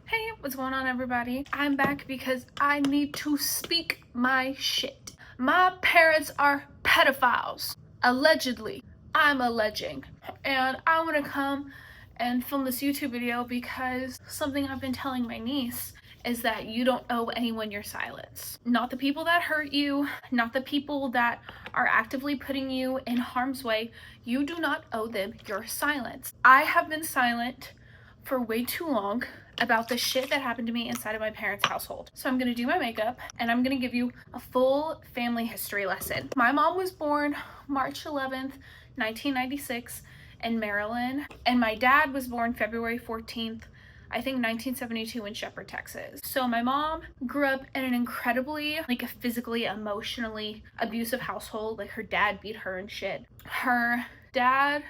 Hey, what's going on, everybody? I'm back because I need to speak my shit. My parents are pedophiles. Allegedly. I'm alleging. And I want to come and film this YouTube video because something I've been telling my niece is that you don't owe anyone your silence. Not the people that hurt you, not the people that are actively putting you in harm's way. You do not owe them your silence. I have been silent for way too long about the shit that happened to me inside of my parents' household. So I'm gonna do my makeup and I'm gonna give you a full family history lesson. My mom was born March 11th, 1996 in Maryland, and my dad was born February 14th, I think 1972 in Shepherd, Texas. So my mom grew up in an incredibly, physically, emotionally abusive household. Like, her dad beat her and shit. Her dad,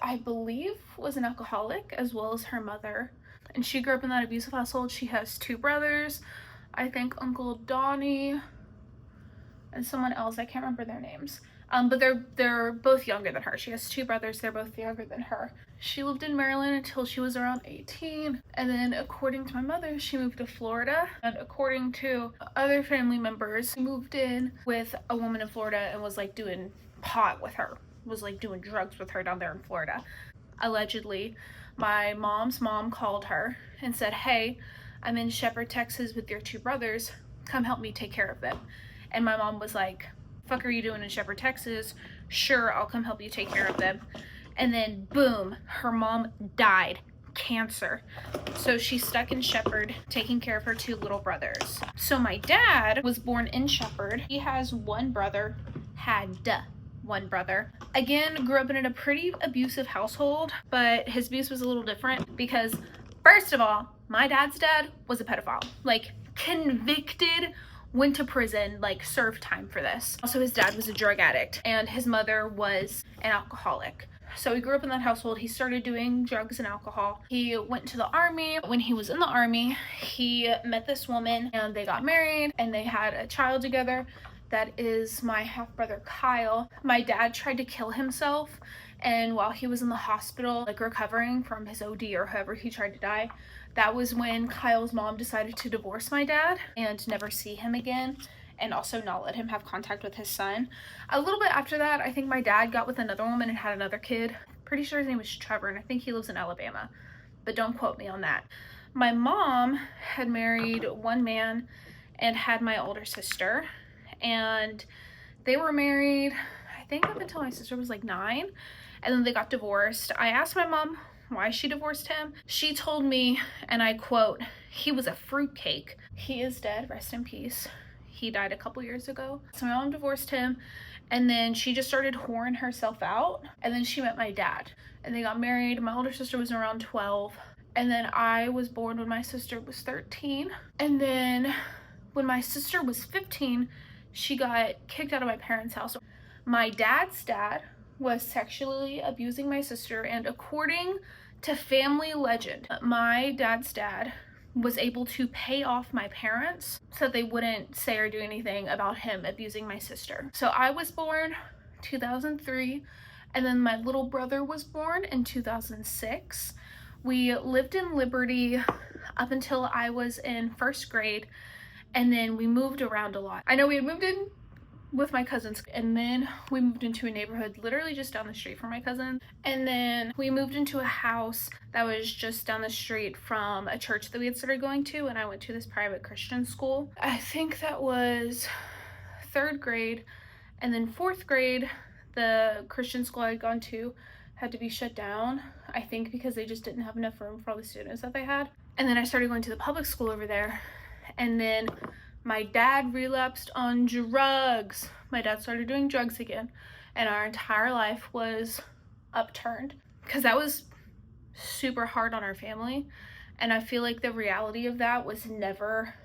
I believe, was an alcoholic, as well as her mother. And she grew up in that abusive household. She has two brothers, I think Uncle Donnie and someone else. I can't remember their names. But they're both younger than her. She has two brothers. They're both younger than her. She lived in Maryland until she was around 18. And then, according to my mother, she moved to Florida. And according to other family members, she moved in with a woman in Florida and was like doing pot with her. Was like doing drugs with her down there in Florida. Allegedly, my mom's mom called her and said, "Hey, I'm in Shepherd, Texas with your two brothers. Come help me take care of them." And my mom was like, "Fuck are you doing in Shepherd, Texas? Sure, I'll come help you take care of them." And then boom, her mom died. Cancer. So she's stuck in Shepherd taking care of her two little brothers. So my dad was born in Shepherd. He has one brother, one brother. Again, grew up in a pretty abusive household, but his abuse was a little different because, first of all, my dad's dad was a pedophile. Like, convicted, went to prison, like, served time for this. Also, his dad was a drug addict and his mother was an alcoholic. So he grew up in that household. He started doing drugs and alcohol. He went to the army. When he was in the army, he met this woman and they got married and they had a child together. That is my half-brother Kyle. My dad tried to kill himself, and while he was in the hospital, like, recovering from his OD or however he tried to die, that was when Kyle's mom decided to divorce my dad and never see him again, and also not let him have contact with his son. A little bit after that, I think my dad got with another woman and had another kid. Pretty sure his name was Trevor, and I think he lives in Alabama, but don't quote me on that. My mom had married one man and had my older sister, and they were married, I think, up until my sister was like 9, and then they got divorced. I asked my mom why she divorced him. She told me, and I quote, "He was a fruitcake." He is dead, rest in peace. He died a couple years ago. So my mom divorced him, and then she just started whoring herself out, and then she met my dad, and they got married. My older sister was around 12, and then I was born when my sister was 13, and then when my sister was 15, she got kicked out of my parents' house. My dad's dad was sexually abusing my sister, and according to family legend, my dad's dad was able to pay off my parents so they wouldn't say or do anything about him abusing my sister. So I was born 2003, and then my little brother was born in 2006. We lived in Liberty up until I was in first grade, and then we moved around a lot. I know we had moved in with my cousins, and then we moved into a neighborhood literally just down the street from my cousin, and then we moved into a house that was just down the street from a church that we had started going to, and I went to this private Christian school. I think that was 3rd grade, and then 4th grade, the Christian school I had gone to had to be shut down, I think because they just didn't have enough room for all the students that they had. And then I started going to the public school over there, and then my dad relapsed on drugs. My dad started doing drugs again, and our entire life was upturned because that was super hard on our family, and I feel like the reality of that was never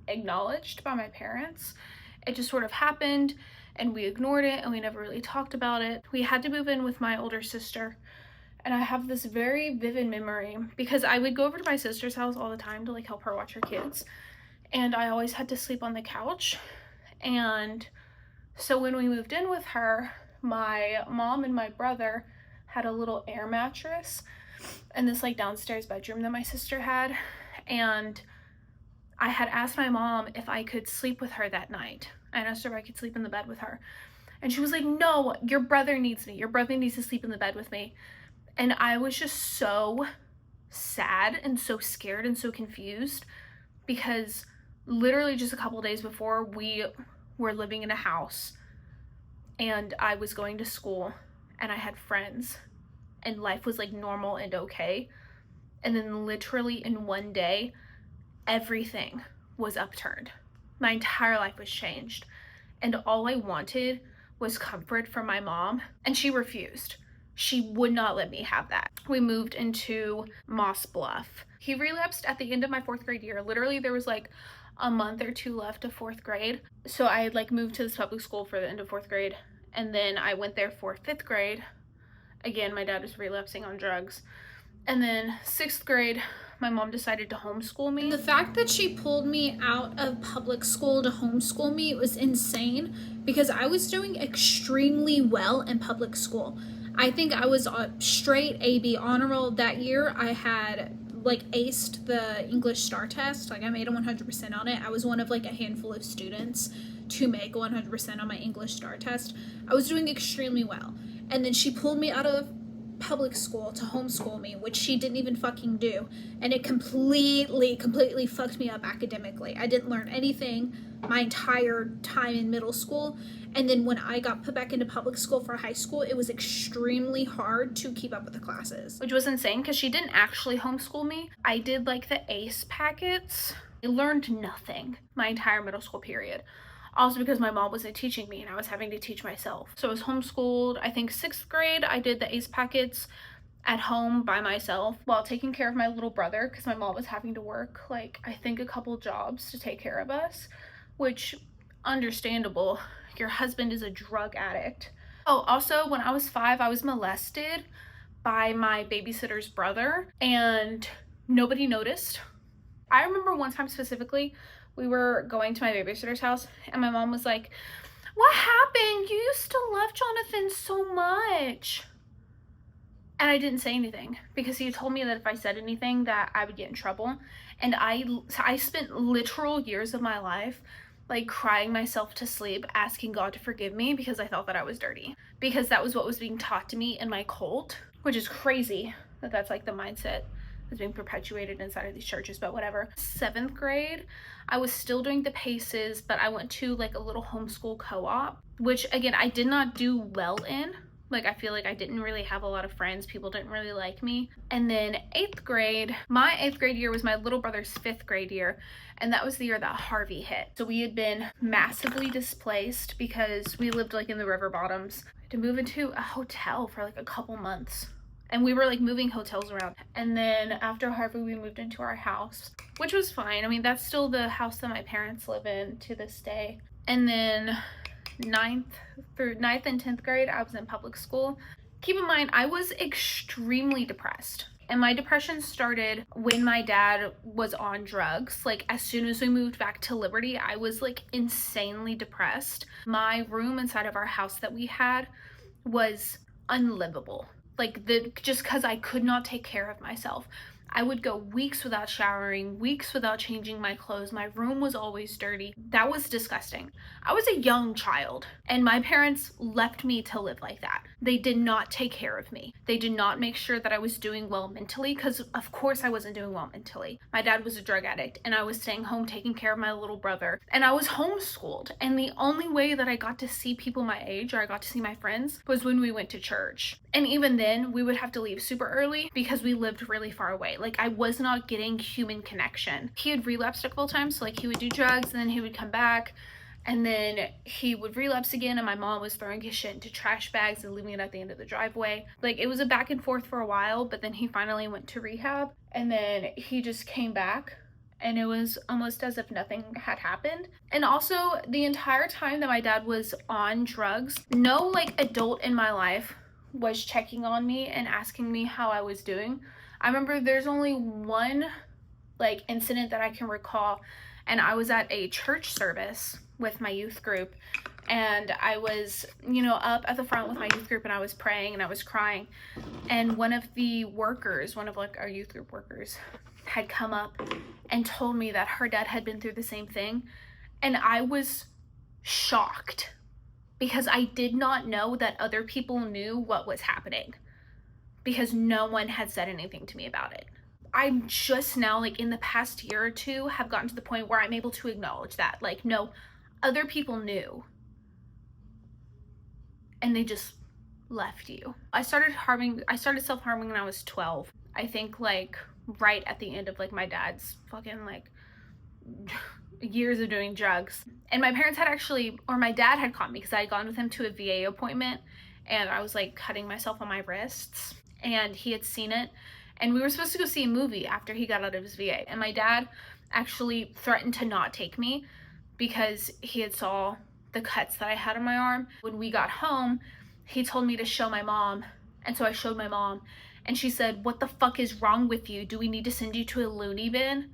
acknowledged by my parents. It just sort of happened, and we ignored it, and we never really talked about it. We had to move in with my older sister, and I have this very vivid memory because I would go over to my sister's house all the time to, like, help her watch her kids, and I always had to sleep on the couch. And so when we moved in with her, my mom and my brother had a little air mattress in this like downstairs bedroom that my sister had, and I had asked my mom if I could sleep with her that night. I asked her if I could sleep in the bed with her, and she was like, no, your brother needs me. Your brother needs to sleep in the bed with me. And I was just so sad and so scared and so confused, because literally just a couple days before, we were living in a house and I was going to school and I had friends and life was like normal and okay. And then literally in one day, everything was upturned. My entire life was changed. And all I wanted was comfort from my mom, and she refused. She would not let me have that. We moved into Moss Bluff. He relapsed at the end of my 4th grade year. Literally, there was like a month or 2 left of 4th grade. So I had like moved to this public school for the end of 4th grade. And then I went there for 5th grade. Again, my dad was relapsing on drugs. And then 6th grade, my mom decided to homeschool me. The fact that she pulled me out of public school to homeschool me was insane, because I was doing extremely well in public school. I think I was a straight Abbi honor roll that year. I had like aced the English STAR test. Like I made a 100% on it. I was one of like a handful of students to make 100% on my English STAR test. I was doing extremely well. And then she pulled me out of public school to homeschool me, which she didn't even fucking do, and it completely fucked me up academically. I didn't learn anything my entire time in middle school, and then when I got put back into public school for high school, it was extremely hard to keep up with the classes, which was insane because she didn't actually homeschool me. I did like the ACE packets. I learned nothing my entire middle school period. Also because my mom wasn't teaching me and I was having to teach myself. So I was homeschooled. I think 6th grade, I did the ACE packets at home by myself while taking care of my little brother, because my mom was having to work like I think a couple jobs to take care of us, which understandable. Your husband is a drug addict. Oh, also when I was 5, I was molested by my babysitter's brother and nobody noticed. I remember one time specifically, we were going to my babysitter's house and my mom was like, what happened? You used to love Jonathan so much. And I didn't say anything because he told me that if I said anything that I would get in trouble. And I spent literal years of my life like crying myself to sleep, asking God to forgive me because I thought that I was dirty. Because that was what was being taught to me in my cult, which is crazy that that's like the mindset that's being perpetuated inside of these churches, but whatever. 7th grade, I was still doing the paces, but I went to like a little homeschool co-op, which again, I did not do well in. Like, I feel like I didn't really have a lot of friends. People didn't really like me. And then 8th grade, my 8th grade year was my little brother's 5th grade year. And that was the year that Harvey hit. So we had been massively displaced because we lived like in the river bottoms. I had to move into a hotel for like a couple months. And we were like moving hotels around. And then after Harvey, we moved into our house, which was fine. I mean, that's still the house that my parents live in to this day. And then 9th and 10th grade, I was in public school. Keep in mind, I was extremely depressed. And my depression started when my dad was on drugs. Like as soon as we moved back to Liberty, I was like insanely depressed. My room inside of our house that we had was unlivable. Like just because I could not take care of myself. I would go weeks without showering, weeks without changing my clothes. My room was always dirty. That was disgusting. I was a young child and my parents left me to live like that. They did not take care of me. They did not make sure that I was doing well mentally, because of course I wasn't doing well mentally. My dad was a drug addict and I was staying home taking care of my little brother, and I was homeschooled. And the only way that I got to see people my age, or I got to see my friends, was when we went to church. And even then we would have to leave super early because we lived really far away. Like I was not getting human connection. He had relapsed a couple times. So like he would do drugs and then he would come back and then he would relapse again, and my mom was throwing his shit into trash bags and leaving it at the end of the driveway. Like it was a back and forth for a while, but then he finally went to rehab and then he just came back and it was almost as if nothing had happened. And also the entire time that my dad was on drugs, no like adult in my life was checking on me and asking me how I was doing. I remember there's only one like incident that I can recall, and I was at a church service with my youth group and I was, up at the front with my youth group, and I was praying and I was crying, and one of our youth group workers had come up and told me that her dad had been through the same thing, and I was shocked because I did not know that other people knew what was happening, because no one had said anything to me about it. I'm just now, like, in the past year or two, have gotten to the point where I'm able to acknowledge that, like, no, other people knew, and they just left you. I started self-harming when I was 12. I think, like, right at the end of, like, my dad's fucking, like, years of doing drugs. And my dad had caught me because I had gone with him to a VA appointment, and I was, like, cutting myself on my wrists, and he had seen it, and we were supposed to go see a movie after he got out of his VA, and my dad actually threatened to not take me because he had saw the cuts that I had on my arm. When we got home, he told me to show my mom, and so I showed my mom, and she said, "What the fuck is wrong with you? Do we need to send you to a loony bin?"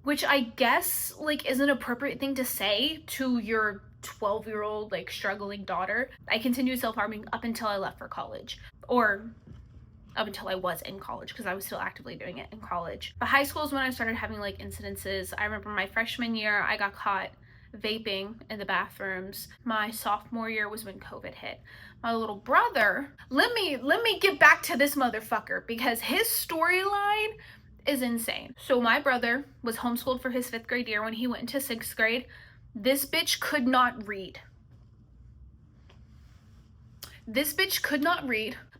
Which I guess, like, is an appropriate thing to say to your 12-year-old, like, struggling daughter. I continued self-harming up until I left for college, or up until I was in college, because I was still actively doing it in college. But high school is when I started having, like, incidences. I remember my freshman year, I got caught vaping in the bathrooms. My sophomore year was when COVID hit. My little brother, let me get back to this motherfucker, because his storyline is insane. So my brother was homeschooled for his 5th grade year. When he went into 6th grade, this bitch could not read.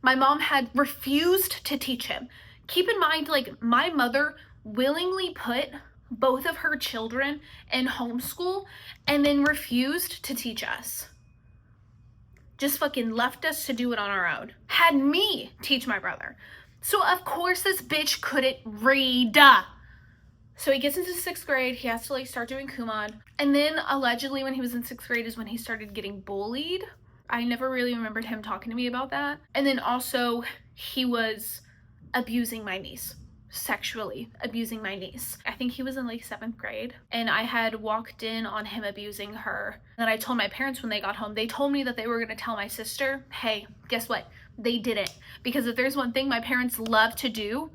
My mom had refused to teach him. Keep in mind, like, my mother willingly put both of her children in homeschool and then refused to teach us. Just fucking left us to do it on our own. Had me teach my brother. So of course this bitch couldn't read. So he gets into 6th grade, he has to, like, start doing Kumon. And then allegedly when he was in 6th grade is when he started getting bullied. I never really remembered him talking to me about that. And then also he was abusing my niece, sexually abusing my niece. I think he was in, like, 7th grade, and I had walked in on him abusing her. And I told my parents when they got home, they told me that they were gonna tell my sister. Hey, guess what? They didn't. Because if there's one thing my parents love to do,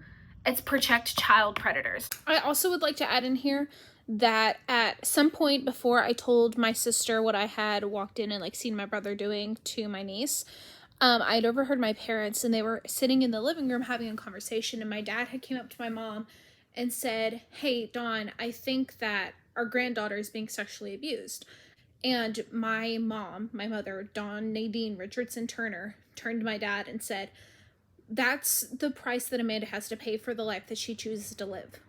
it's protect child predators. I also would like to add in here that at some point before I told my sister what I had walked in and, like, seen my brother doing to my niece, I'd overheard my parents, and they were sitting in the living room having a conversation, and my dad had came up to my mom and said, "Hey, Dawn, I think that our granddaughter is being sexually abused." And my mom, my mother, Dawn Nadine Richardson Turner, turned to my dad and said, "That's the price that Amanda has to pay for the life that she chooses to live."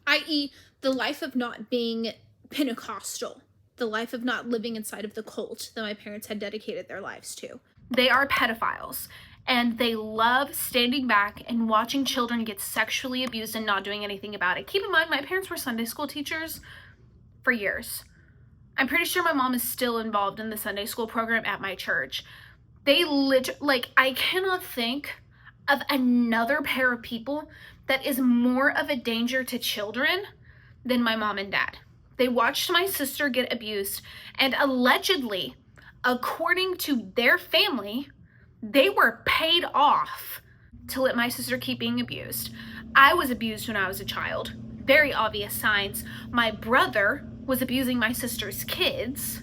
I.e., the life of not being Pentecostal, the life of not living inside of the cult that my parents had dedicated their lives to. They are pedophiles, and they love standing back and watching children get sexually abused and not doing anything about it. Keep in mind, my parents were Sunday school teachers for years. I'm pretty sure my mom is still involved in the Sunday school program at my church. They I cannot think of another pair of people that is more of a danger to children than my mom and dad. They watched my sister get abused, and allegedly, according to their family, they were paid off to let my sister keep being abused. I was abused when I was a child. Very obvious signs. My brother was abusing my sister's kids,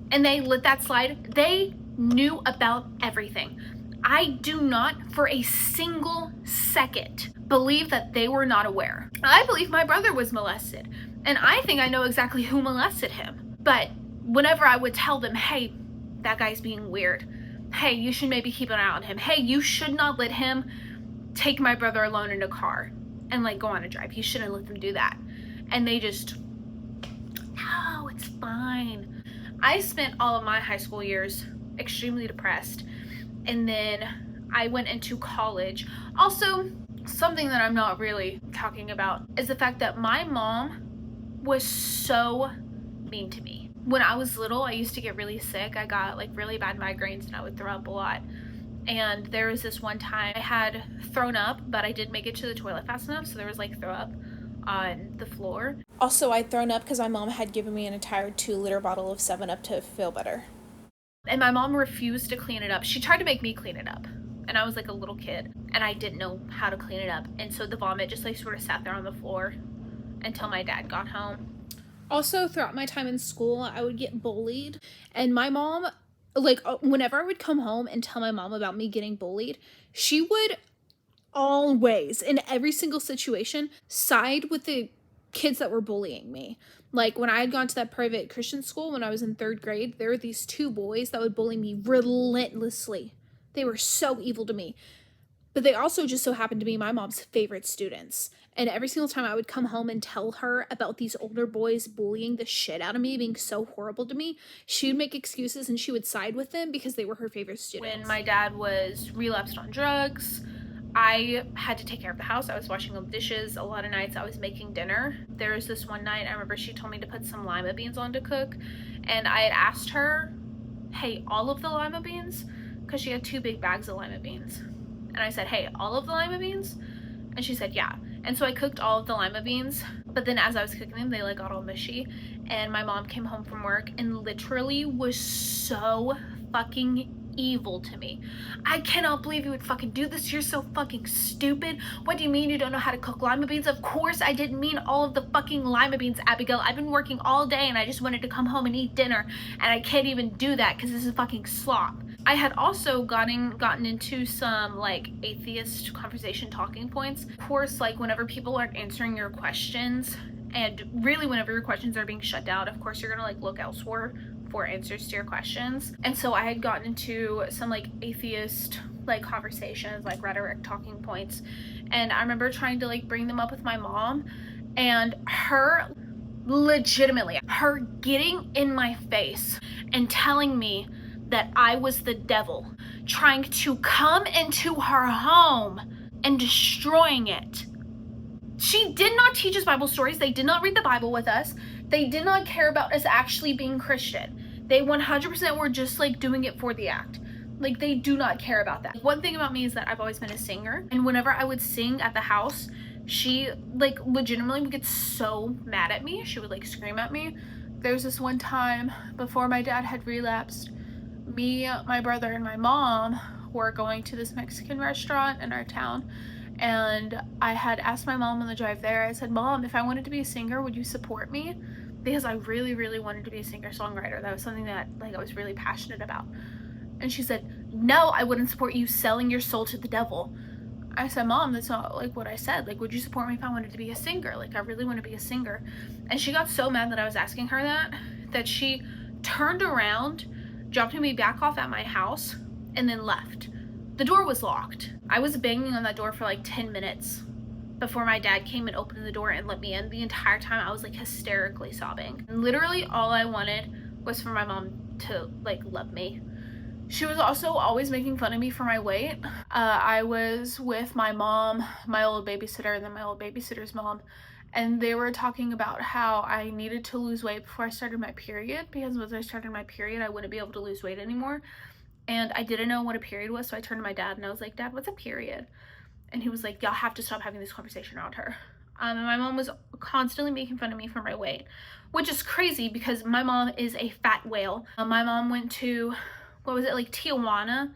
and they let that slide. They knew about everything. I do not for a single second believe that they were not aware. I believe my brother was molested, and I think I know exactly who molested him. But whenever I would tell them, hey, that guy's being weird. Hey, you should maybe keep an eye on him. Hey, you should not let him take my brother alone in a car and, like, go on a drive. You shouldn't let them do that. And they just, no, it's fine. I spent all of my high school years extremely depressed. And then I went into college. Also, something that I'm not really talking about is the fact that my mom was so mean to me. When I was little, I used to get really sick. I got, like, really bad migraines, and I would throw up a lot. And there was this one time I had thrown up, but I did make it to the toilet fast enough, so there was, like, throw up on the floor. Also, I'd thrown up because my mom had given me an entire 2-liter bottle of 7-Up to feel better. And my mom refused to clean it up. She tried to make me clean it up. And I was like a little kid and I didn't know how to clean it up. And so the vomit just like sort of sat there on the floor until my dad got home. Also, throughout my time in school, I would get bullied. And my mom, like, whenever I would come home and tell my mom about me getting bullied, she would always, in every single situation, side with the kids that were bullying me. Like, when I had gone to that private Christian school when I was in 3rd grade, there were these 2 boys that would bully me relentlessly. They were so evil to me. But they also just so happened to be my mom's favorite students. And every single time I would come home and tell her about these older boys bullying the shit out of me, being so horrible to me, she would make excuses and she would side with them because they were her favorite students. When my dad was relapsed on drugs, I had to take care of the house. I was washing up dishes. A lot of nights I was making dinner. There was this one night, I remember she told me to put some lima beans on to cook. And I had asked her, hey, all of the lima beans? Because she had 2 big bags of lima beans. And I said, hey, all of the lima beans? And she said, yeah. And so I cooked all of the lima beans. But then as I was cooking them, they like got all mushy. And my mom came home from work and literally was so fucking evil to me. I cannot believe you would fucking do this. You're so fucking stupid. What do you mean you don't know how to cook lima beans? Of course I didn't mean all of the fucking lima beans, Abigail. I've been working all day and I just wanted to come home and eat dinner. And I can't even do that because this is fucking slop. I had also gotten into some like atheist conversation talking points. Of course, like whenever people aren't answering your questions, and really whenever your questions are being shut down, of course you're gonna like look elsewhere for answers to your questions. And so I had gotten into some like atheist like conversations, like rhetoric talking points, and I remember trying to like bring them up with my mom, and her legitimately, her getting in my face and telling me that I was the devil trying to come into her home and destroying it. She did not teach us Bible stories. They did not read the Bible with us. They did not care about us actually being Christian. They 100% were just like doing it for the act. Like they do not care about that. One thing about me is that I've always been a singer, and whenever I would sing at the house, she like legitimately would get so mad at me. She would like scream at me. There's this one time before my dad had relapsed, me, my brother, and my mom were going to this Mexican restaurant in our town, and I had asked my mom on the drive there, I said, Mom, if I wanted to be a singer, would you support me? Because I really, really wanted to be a singer-songwriter. That was something that like I was really passionate about. And she said, no, I wouldn't support you selling your soul to the devil. I said, Mom, that's not like what I said. Like, would you support me if I wanted to be a singer? Like, I really want to be a singer. And she got so mad that I was asking her that she turned around, dropped me back off at my house, and then left. The door was locked. I was banging on that door for like 10 minutes before my dad came and opened the door and let me in. The entire time I was like hysterically sobbing. And literally all I wanted was for my mom to like love me. She was also always making fun of me for my weight. I was with my mom, my old babysitter, and then my old babysitter's mom, and they were talking about how I needed to lose weight before I started my period, because once I started my period I wouldn't be able to lose weight anymore. And I didn't know what a period was, so I turned to my dad and I was like, Dad, what's a period? And he was like, y'all have to stop having this conversation around her. And my mom was constantly making fun of me for my weight, which is crazy because my mom is a fat whale. My mom went to, what was it, like Tijuana,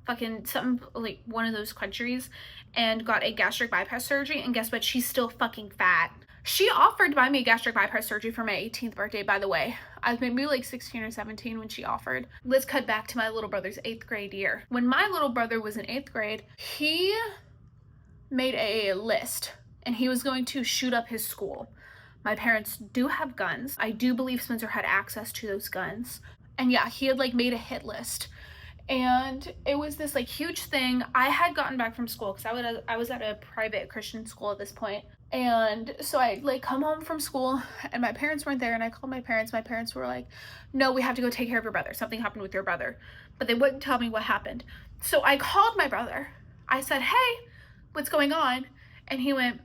fucking something like one of those countries, and got a gastric bypass surgery, and guess what, she's still fucking fat. She offered to buy me a gastric bypass surgery for my 18th birthday, by the way. I was maybe like 16 or 17 when she offered. Let's cut back to my little brother's 8th grade year. When my little brother was in 8th grade, he made a list and he was going to shoot up his school. My parents do have guns. I do believe Spencer had access to those guns. And yeah, he had like made a hit list. And it was this like huge thing. I had gotten back from school because I was at a private Christian school at this point. And so I like come home from school and my parents weren't there, and I called my parents. My parents were like, no, we have to go take care of your brother. Something happened with your brother. But they wouldn't tell me what happened. So I called my brother. I said, hey, what's going on? And he went,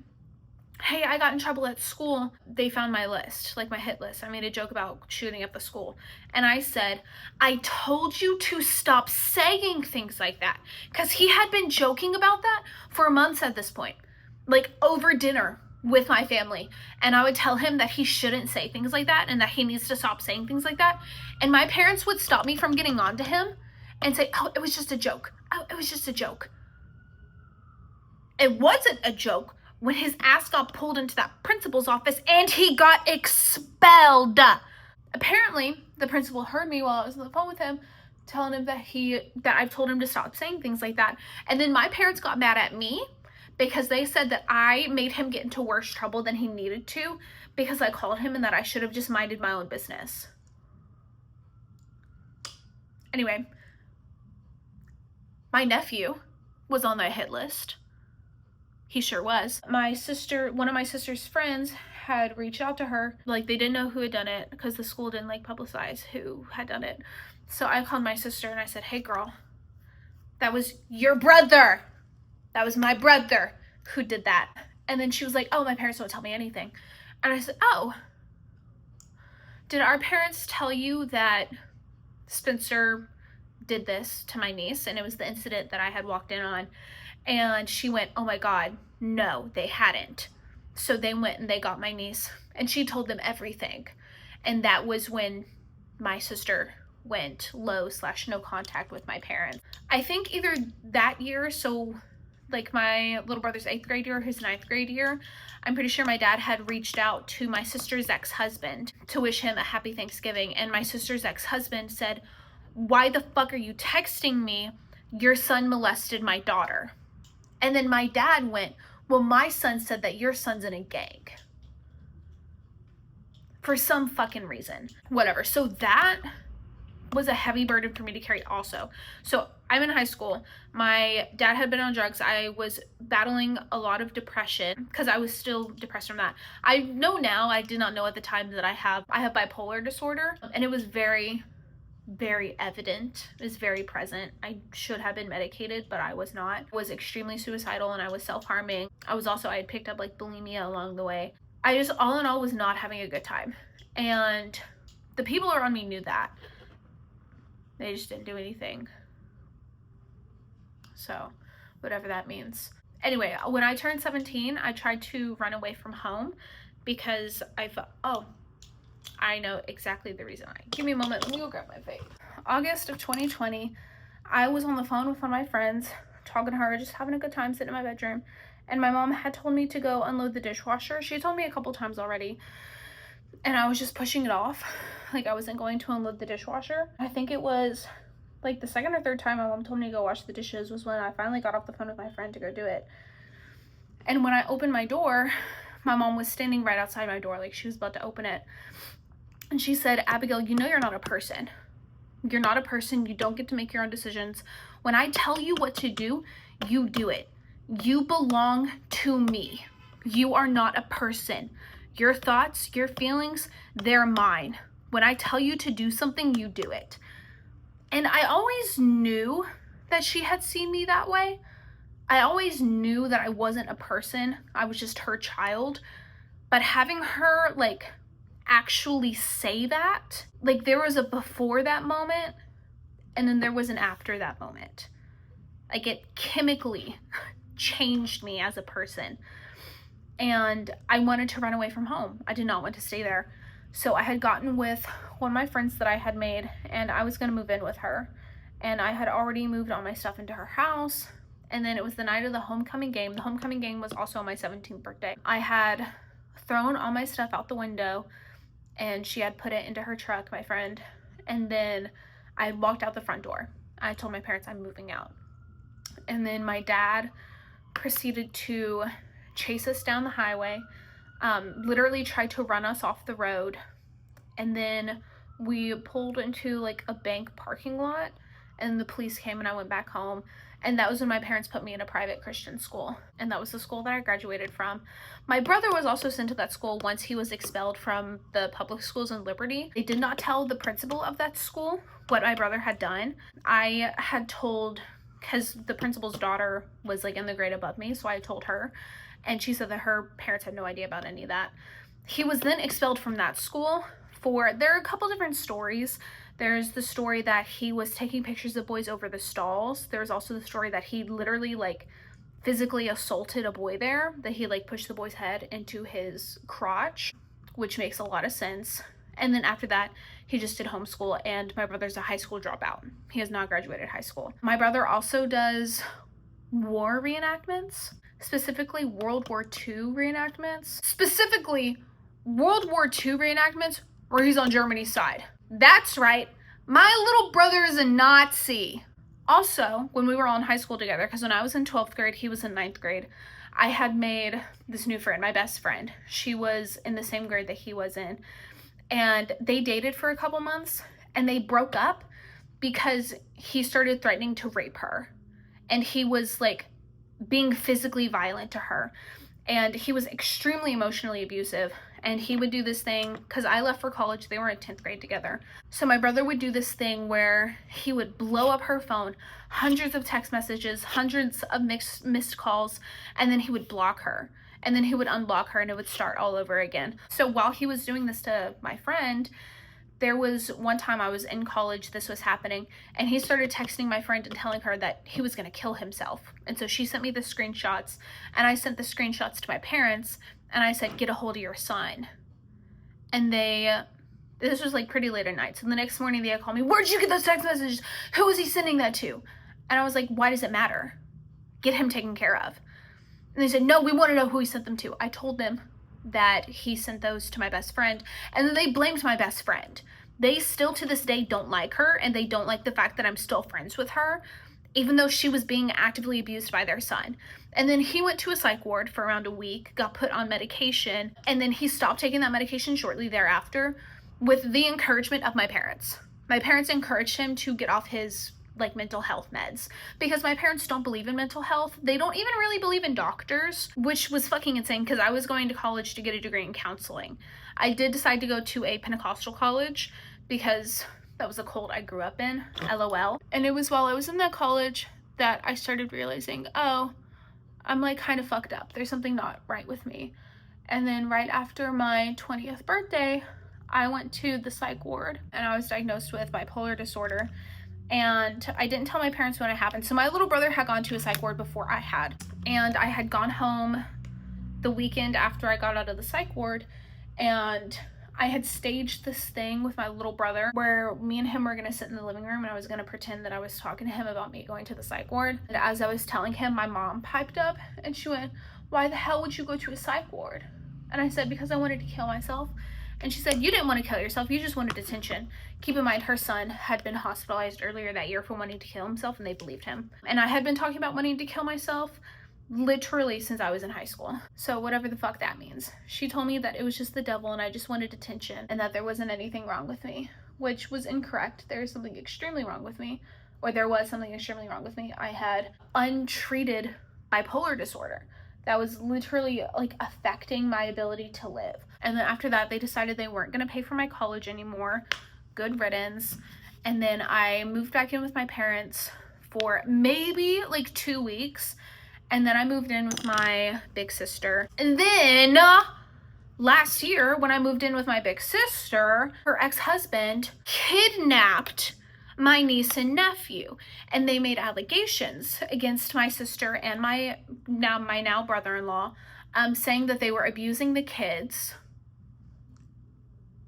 hey, I got in trouble at school. They found my list, like my hit list. I made a joke about shooting up the school. And I said, I told you to stop saying things like that. Because he had been joking about that for months at this point. Like over dinner. with my family, and I would tell him that he shouldn't say things like that and that he needs to stop saying things like that, and my parents would stop me from getting on to him and say, oh, it was just a joke. Oh, it was just a joke. It wasn't a joke when his ass got pulled into that principal's office and he got expelled. Apparently, the principal heard me while I was on the phone with him, telling him that I've told him to stop saying things like that. And then my parents got mad at me because they said that I made him get into worse trouble than he needed to because I called him, and that I should have just minded my own business. Anyway, my nephew was on that hit list. He sure was. One of my sister's friends had reached out to her. Like, they didn't know who had done it because the school didn't like publicize who had done it. So I called my sister and I said, hey girl, that was your brother. That was my brother who did that. And then she was like, oh, my parents don't tell me anything. And I said, oh, did our parents tell you that Spencer did this to my niece? And it was the incident that I had walked in on. And she went, oh my God, no, they hadn't. So they went and they got my niece, and she told them everything. And that was when my sister went low/no contact with my parents. I think either that year, so like my little brother's 8th grade year, his 9th grade year, I'm pretty sure my dad had reached out to my sister's ex-husband to wish him a happy Thanksgiving. And my sister's ex-husband said, why the fuck are you texting me? Your son molested my daughter. And then my dad went, well, my son said that your son's in a gang. For some fucking reason. Whatever. So that was a heavy burden for me to carry also. So I'm in high school. My dad had been on drugs. I was battling a lot of depression because I was still depressed from that. I know now, I did not know at the time that I have bipolar disorder, and it was very, very evident. It was very present. I should have been medicated, but I was not. I was extremely suicidal and I was self-harming. I had picked up like bulimia along the way. I just all in all was not having a good time. And the people around me knew that. They just didn't do anything. So, whatever that means. Anyway, when I turned 17, I tried to run away from home because I thought, oh, I know exactly the reason why. Give me a moment. Let me go grab my vape. August of 2020, I was on the phone with one of my friends, talking to her, just having a good time sitting in my bedroom. And my mom had told me to go unload the dishwasher. She told me a couple times already. And I was just pushing it off. Like, I wasn't going to unload the dishwasher. I think it was like the second or third time my mom told me to go wash the dishes was when I finally got off the phone with my friend to go do it. And when I opened my door, my mom was standing right outside my door, like she was about to open it. And she said, Abigail, you know you're not a person. You're not a person. You don't get to make your own decisions. When I tell you what to do, you do it. You belong to me. You are not a person. Your thoughts, your feelings, they're mine. When I tell you to do something, you do it. And I always knew that she had seen me that way. I always knew that I wasn't a person. I was just her child. But having her, like, actually say that, like, there was a before that moment, and then there was an after that moment. Like, it chemically changed me as a person. And I wanted to run away from home. I did not want to stay there. So I had gotten with one of my friends that I had made, and I was going to move in with her. And I had already moved all my stuff into her house. And then it was the night of the homecoming game. The homecoming game was also on my 17th birthday. I had thrown all my stuff out the window, and she had put it into her truck, my friend. And then I walked out the front door. I told my parents I'm moving out. And then my dad proceeded to chase us down the highway, literally tried to run us off the road. And then we pulled into like a bank parking lot, and the police came, and I went back home. And that was when my parents put me in a private Christian school. And that was the school that I graduated from. My brother was also sent to that school once he was expelled from the public schools in Liberty. They did not tell the principal of that school what my brother had done. I had told, because the principal's daughter was like in the grade above me, so I told her. And she said that her parents had no idea about any of that. He was then expelled from that school there are a couple different stories. There's the story that he was taking pictures of boys over the stalls. There's also the story that he literally like physically assaulted a boy there, that he like pushed the boy's head into his crotch, which makes a lot of sense. And then after that, he just did homeschool, and my brother's a high school dropout. He has not graduated high school. My brother also does war reenactments, specifically World War II reenactments. Specifically, World War II reenactments where he's on Germany's side. That's right, my little brother is a Nazi. Also, when we were all in high school together, because when I was in 12th grade, he was in 9th grade, I had made this new friend, my best friend. She was in the same grade that he was in. And they dated for a couple months, and they broke up because he started threatening to rape her. And he was like being physically violent to her. And he was extremely emotionally abusive. And he would do this thing, because I left for college, they were in 10th grade together. So my brother would do this thing where he would blow up her phone, hundreds of text messages, hundreds of missed calls, and then he would block her. And then he would unblock her and it would start all over again. So while he was doing this to my friend, there was one time I was in college, this was happening, and he started texting my friend and telling her that he was going to kill himself. And so she sent me the screenshots, and I sent the screenshots to my parents, and I said, get a hold of your son. And this was like pretty late at night. So the next morning they called me, where'd you get those text messages? Who was he sending that to? And I was like, why does it matter? Get him taken care of. And they said, no, we want to know who he sent them to. I told them that he sent those to my best friend, and then they blamed my best friend. They still to this day don't like her, and they don't like the fact that I'm still friends with her, even though she was being actively abused by their son. And then he went to a psych ward for around a week, got put on medication, and then he stopped taking that medication shortly thereafter with the encouragement of my parents. My parents encouraged him to get off his like mental health meds, because my parents don't believe in mental health. They don't even really believe in doctors, which was fucking insane, because I was going to college to get a degree in counseling. I did decide to go to a Pentecostal college because that was the cult I grew up in, LOL. And it was while I was in that college that I started realizing, oh, I'm like kind of fucked up. There's something not right with me. And then right after my 20th birthday, I went to the psych ward, and I was diagnosed with bipolar disorder. And I didn't tell my parents when it happened. So my little brother had gone to a psych ward before I had. And I had gone home the weekend after I got out of the psych ward. And I had staged this thing with my little brother where me and him were going to sit in the living room, and I was going to pretend that I was talking to him about me going to the psych ward. And as I was telling him, my mom piped up and she went, why the hell would you go to a psych ward? And I said, because I wanted to kill myself. And she said, you didn't want to kill yourself, you just wanted attention. Keep in mind, her son had been hospitalized earlier that year for wanting to kill himself, and they believed him. And I had been talking about wanting to kill myself literally since I was in high school. So whatever the fuck that means. She told me that it was just the devil and I just wanted attention, and that there wasn't anything wrong with me, which was incorrect. There is something extremely wrong with me, or there was something extremely wrong with me. I had untreated bipolar disorder that was literally like affecting my ability to live. And then after that, they decided they weren't going to pay for my college anymore. Good riddance. And then I moved back in with my parents for maybe like 2 weeks. And then I moved in with my big sister. And then last year, when I moved in with my big sister, her ex-husband kidnapped my niece and nephew, and they made allegations against my sister and my now brother-in-law, saying that they were abusing the kids,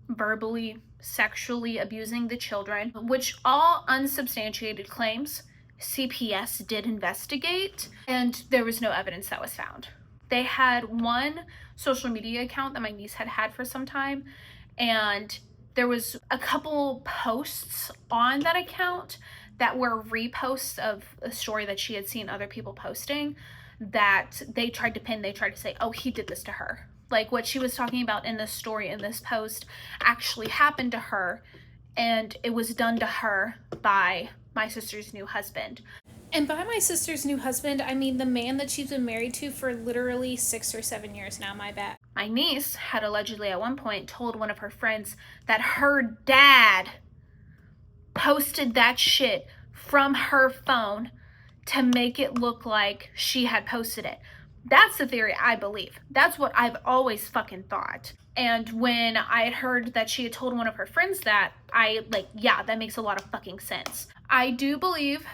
verbally, sexually abusing the children, which all unsubstantiated claims. CPS did investigate, and there was no evidence that was found. They had one social media account that my niece had had for some time, and there was a couple posts on that account that were reposts of a story that she had seen other people posting that they tried to pin. They tried to say, oh, he did this to her. Like what she was talking about in this story, in this post, actually happened to her, and it was done to her by my sister's new husband. And by my sister's new husband, I mean the man that she's been married to for literally 6 or 7 years now, my bad. My niece had allegedly at one point told one of her friends that her dad posted that shit from her phone to make it look like she had posted it. That's the theory I believe. That's what I've always fucking thought. And when I had heard that she had told one of her friends that, I like, yeah, that makes a lot of fucking sense. I do believe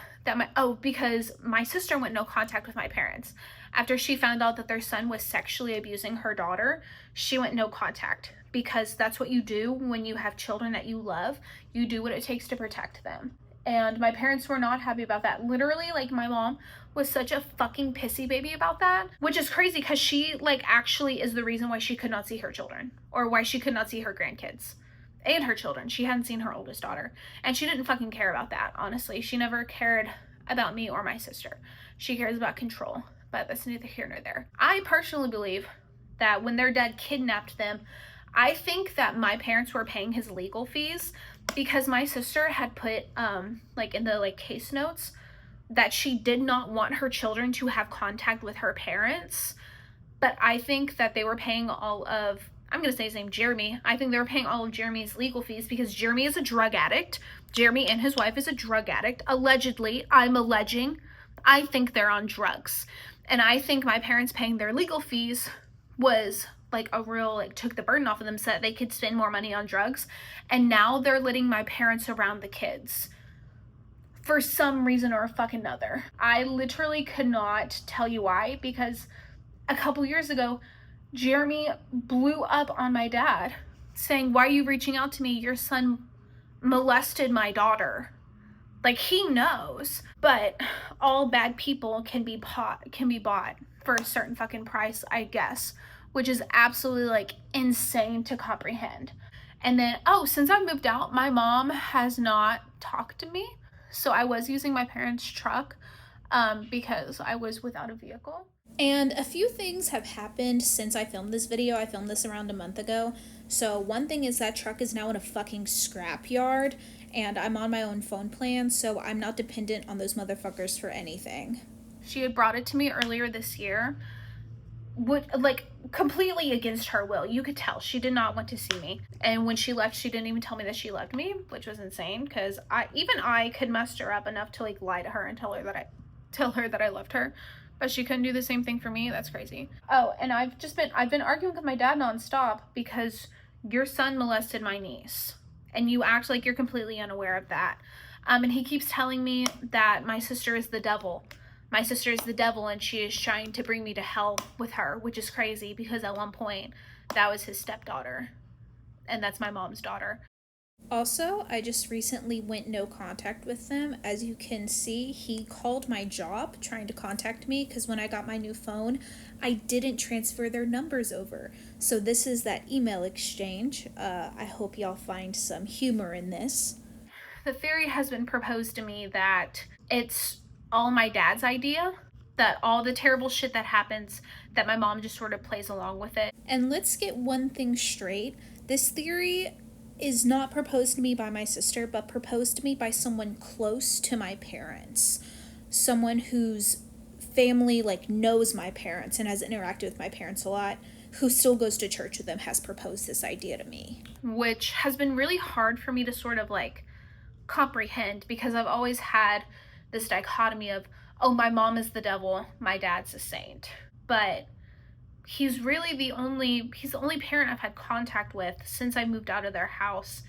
because my sister went no contact with my parents. After she found out that their son was sexually abusing her daughter, she went no contact, because that's what you do when you have children that you love. You do what it takes to protect them. And my parents were not happy about that. Literally, like, my mom was such a fucking pissy baby about that, which is crazy because she, like, actually is the reason why she could not see her children, or why she could not see her grandkids and her children. She hadn't seen her oldest daughter, and she didn't fucking care about that, honestly. She never cared about me or my sister. She cares about control, but that's neither here nor there. I personally believe that when their dad kidnapped them, I think that my parents were paying his legal fees, because my sister had put like in the like case notes that she did not want her children to have contact with her parents. But I think that they were paying all of, I'm gonna say his name, Jeremy. I think they were paying all of Jeremy's legal fees, because Jeremy is a drug addict. Jeremy and his wife is a drug addict. Allegedly, I'm alleging. I think they're on drugs. And I think my parents paying their legal fees was like a real, like, took the burden off of them so that they could spend more money on drugs. And now they're letting my parents around the kids for some reason or a fucking other. I literally could not tell you why, because a couple years ago, Jeremy blew up on my dad saying, "Why are you reaching out to me? Your son molested my daughter." Like, he knows, but all bad people can be bought for a certain fucking price, I guess, which is absolutely, like, insane to comprehend. And then, since I moved out, my mom has not talked to me. So I was using my parents' truck because I was without a vehicle. And a few things have happened since I filmed this video. I filmed this around a month ago. So one thing is that truck is now in a fucking scrap yard, and I'm on my own phone plan, so I'm not dependent on those motherfuckers for anything. She had brought it to me earlier this year, like, completely against her will. You could tell she did not want to see me. And when she left, she didn't even tell me that she loved me, which was insane, because I could muster up enough to, like, lie to her and tell her that I loved her. But she couldn't do the same thing for me. That's crazy. Oh, and I've been arguing with my dad nonstop because your son molested my niece, and you act like you're completely unaware of that. And he keeps telling me that my sister is the devil. My sister is the devil, and she is trying to bring me to hell with her, which is crazy, because at one point that was his stepdaughter, and that's my mom's daughter. Also, I just recently went no contact with them. As you can see, he called my job trying to contact me, because when I got my new phone, I didn't transfer their numbers over. So this is that email exchange. I hope y'all find some humor in this. The theory has been proposed to me that it's all my dad's idea, that all the terrible shit that happens, that my mom just sort of plays along with it. And let's get one thing straight. This theory is not proposed to me by my sister, but proposed to me by someone close to my parents. Someone whose family, like, knows my parents and has interacted with my parents a lot, who still goes to church with them, has proposed this idea to me. Which has been really hard for me to sort of, like, comprehend, because I've always had this dichotomy of, oh, my mom is the devil, my dad's a saint. But he's really the only parent I've had contact with since I moved out of their house.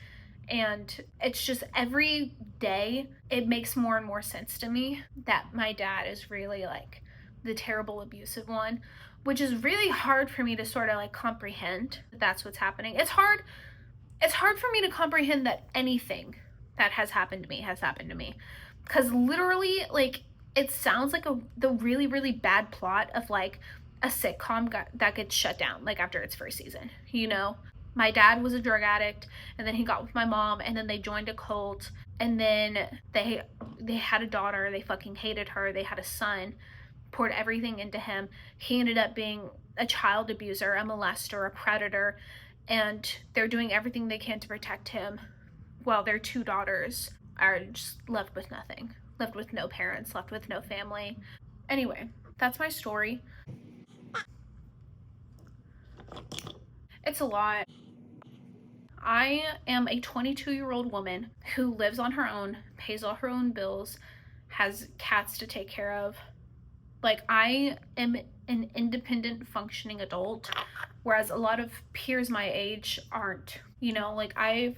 And it's just every day it makes more and more sense to me that my dad is really, like, the terrible abusive one, which is really hard for me to sort of, like, comprehend that that's what's happening. It's hard for me to comprehend that anything that has happened to me has happened to me, because literally, like, it sounds like the really, really bad plot of, like, a sitcom that gets shut down, like, after its first season, you know? My dad was a drug addict, and then he got with my mom, and then they joined a cult, and then they had a daughter, they fucking hated her, they had a son, poured everything into him. He ended up being a child abuser, a molester, a predator, and they're doing everything they can to protect him, while their two daughters are just left with nothing, left with no parents, left with no family. Anyway, that's my story. It's a lot. I am a 22-year-old woman who lives on her own, pays all her own bills, has cats to take care of. Like, I am an independent, functioning adult, whereas a lot of peers my age aren't. You know, like, I'm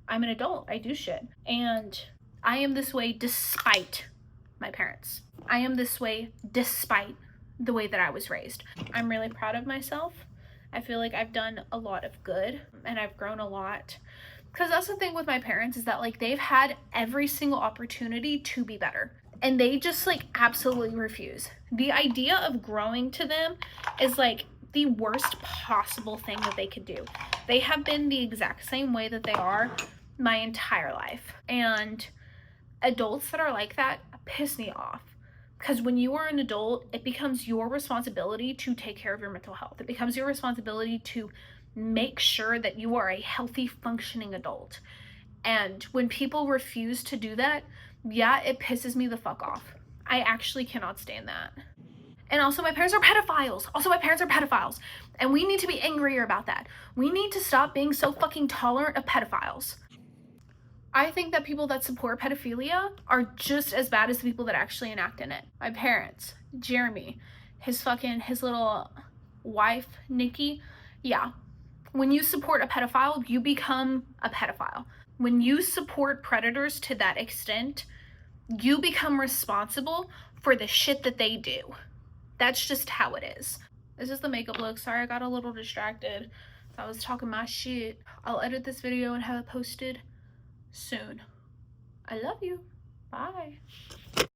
an adult. I do shit. And I am this way despite my parents. I am this way despite the way that I was raised. I'm really proud of myself. I feel like I've done a lot of good and I've grown a lot. Because that's the thing with my parents, is that like they've had every single opportunity to be better and they just like absolutely refuse. The idea of growing to them is like the worst possible thing that they could do. They have been the exact same way that they are my entire life. And adults that are like that piss me off. Because when you are an adult, it becomes your responsibility to take care of your mental health. It becomes your responsibility to make sure that you are a healthy, functioning adult. And when people refuse to do that, yeah, it pisses me the fuck off. I actually cannot stand that. And also, my parents are pedophiles. And we need to be angrier about that. We need to stop being so fucking tolerant of pedophiles. I think that people that support pedophilia are just as bad as the people that actually enact in it. My parents, Jeremy, his little wife, Nikki, yeah. When you support a pedophile, you become a pedophile. When you support predators to that extent, you become responsible for the shit that they do. That's just how it is. This is the makeup look. Sorry, I got a little distracted. I was talking my shit. I'll edit this video and have it posted soon. I love you. Bye.